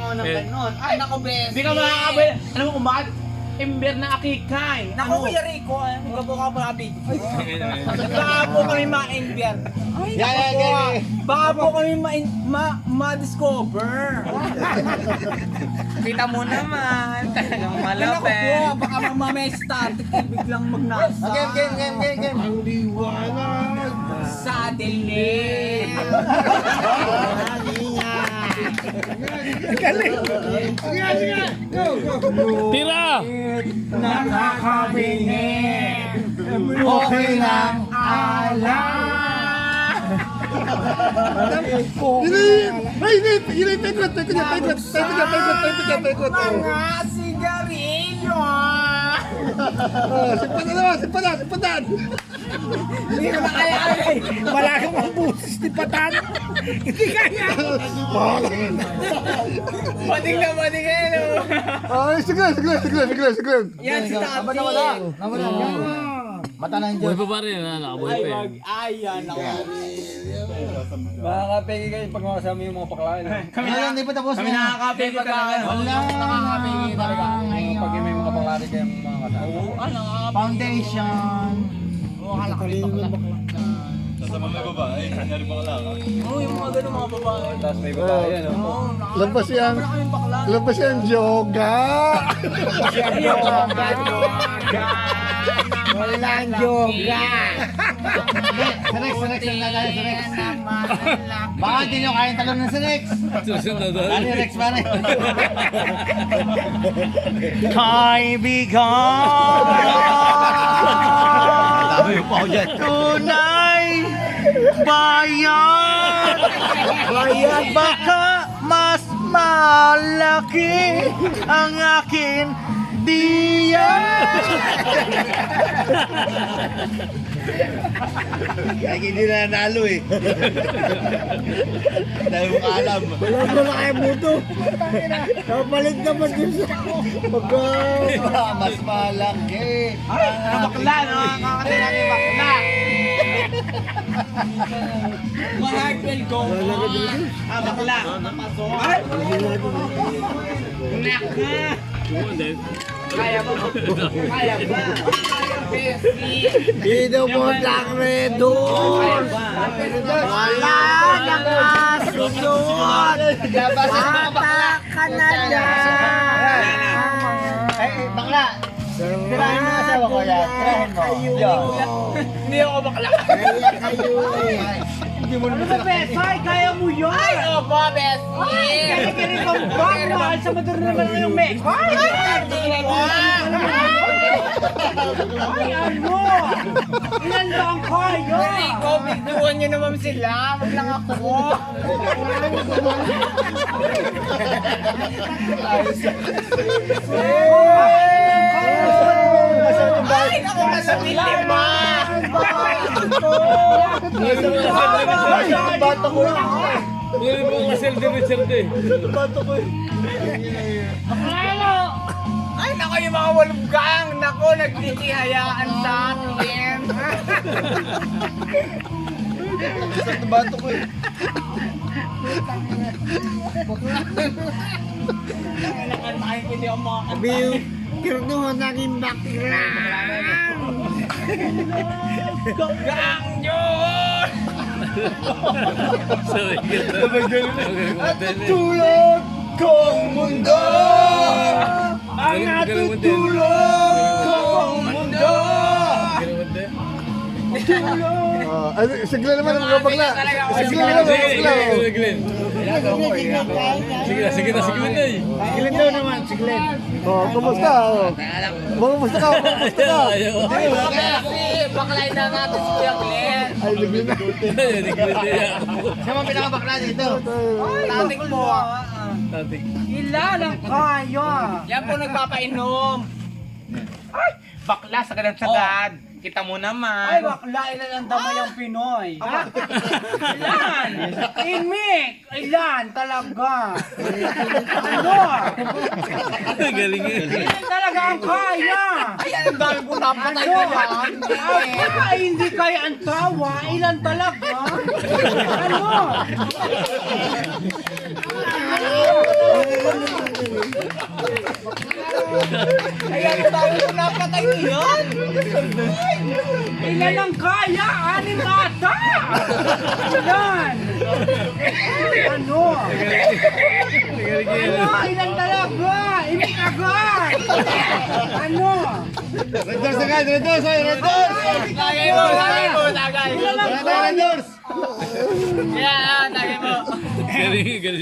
ako ng ganon. Ay, naku, besi. Hindi ka makakabay. Alam mo kung bakit? Imber na akikay. Naku, Kuya Rico, magabo ka pa natin. Baka po kami ma-imbier. Ay, naku po. Baka po kami ma-discover. Kita mo naman. Talagang malapit. Naku po, baka mamaya static biglang magnasa. Game. Ang liwanag. Sa dilim. Sige. Go. Tira! Nakakabingit. Okay lang ala. Paikot. Mga sigarilyo. Simpadan. Hindi ko na kaya. Wala kang mga busis ni Patan. Hindi kaya. Bading na yan. Ay, sige. Yan si Tati. Mata na Buhay pa ba rin? Nakabuhay pa eh. Ayan ako. Makakapigil kayo pag makasama yung mga paklain. Kami na, hindi pa tapos. Kami nakakapigil talaga. Wala. Nakakapigil talaga. Pag may mga paklain kayo mga kasama. Oo, ano? Foundation. Oo, akala ko may bakla. Kasama may babae, kanyari ba lang? Oo, yung mga ganun mga babae. Tapos may babae yan. Oo, Labas yan. wala kaming bakla. Labas yan, yoga. Walang yoga. Sanex. Baka hindi nyo kayang talon ng Sanex. Susunod na doon. Rex, pare. Kaibigan! Tunay bayan! Baka mas malaki ang akin diyan! Ay, hindi na nanalo eh. Dahil mo alam. Wala kayo buto. Kapalit naman yun sa Mas malaki. Ay, bakla, no? Kakatira ng bakla! My heart will go on. Bakla. Ay! Naka! Kaya ba? Bestie! Dito mo lang redon. Wala nang masunod. Bata ka na yan. Ay, bakla. Tirahin mo asawa ko yan. Tirahin mo. Hindi ako bakla. Hindi mo naman sa Besay, kaya mo yun! Ay, opo, bestie! Kaya kang bang, mahal sa motor naman yung make. Ay, Ay, ano? Ilan ba ang kaya? Rico, bigduan nyo naman sila. Wag lang ako. Ay, ako nasa lima. bato ko. Hindi mo kasel din Richard eh. Ay, naku, yung mga walunggang. Naku, nagtitihayaan sa atin. Bato ko eh. Ay, hindi ako makakanta. Biyo, kirno naging bakla. Gang yun! Sorry. At tulog kong mundo. Ang Tulog kong mundo. Sigla naman ang mga bakla. Sigla naman ang bakla. Sige na eh. Sigla daw naman, sigla. Oh, kumusta? Kumusta ka? Ayaw. Ay, baklain na natin si Kuya Glenn. Ay, ligli na. Siya mo pinakabakla dito. Tatik mo. Ilan ang kaya? Yan po nagpapainom. Ay, bakla, sagad-sagad. Kita mo naman. Ay, bakla, ilan ang damay ang Pinoy? Ha? Ilan? Imik! Ilan talaga? Ano? Galing eh. Ilan talaga ang kaya? Ay, ang dami po napatay Ano? ko yan. Ay, hindi kaya ang tawa. Ilan talaga? Ano? Kaya tayo ko napatay yun. Ilan ang kaya? 6 ata! Ilan? Ano? Ano? Ilan talaga? Imik agad! Ano? Red Doors agad, Red Doors, ay, Red Doors! Tagay mo, tagay mo, tagay. Ilan ang Red Doors! Kaya, tagay mo. Galing, galing.